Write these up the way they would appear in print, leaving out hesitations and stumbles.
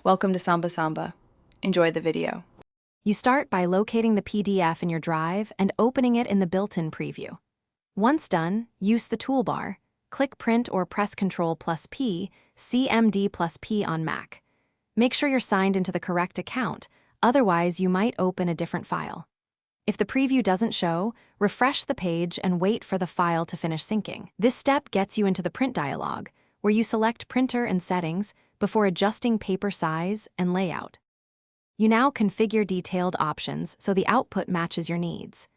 Welcome to Samba Samba. Enjoy the video. You start by locating the PDF in your drive and opening it in the built-in preview. Once done, use the toolbar, click Print or press Ctrl+P, CMD+P on Mac. Make sure you're signed into the correct account, otherwise you might open a different file. If the preview doesn't show, refresh the page and wait for the file to finish syncing. This step gets you into the print dialog, where you select Printer and Settings before adjusting paper size and layout. You now configure detailed options so the output matches your needs.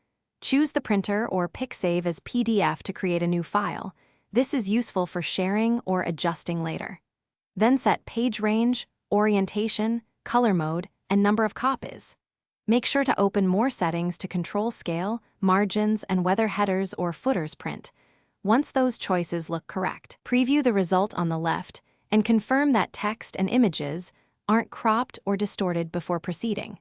Choose the printer or pick Save as PDF to create a new file. This is useful for sharing or adjusting later. Then set page range, orientation, color mode, and number of copies. Make sure to open more settings to control scale, margins, and whether headers or footers print. Once those choices look correct, preview the result on the left and confirm that text and images aren't cropped or distorted before proceeding.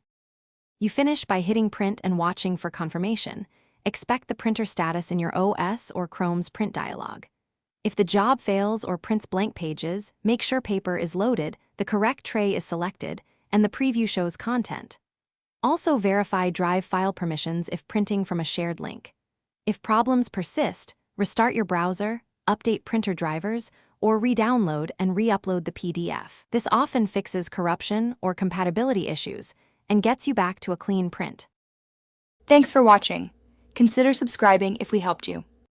You finish by hitting Print and watching for confirmation. Expect the printer status in your OS or Chrome's print dialog. If the job fails or prints blank pages, make sure paper is loaded, the correct tray is selected, and the preview shows content. Also verify drive file permissions if printing from a shared link. If problems persist, restart your browser, update printer drivers, or re-download and re-upload the PDF. This often fixes corruption or compatibility issues and gets you back to a clean print. Thanks for watching. Consider subscribing if we helped you.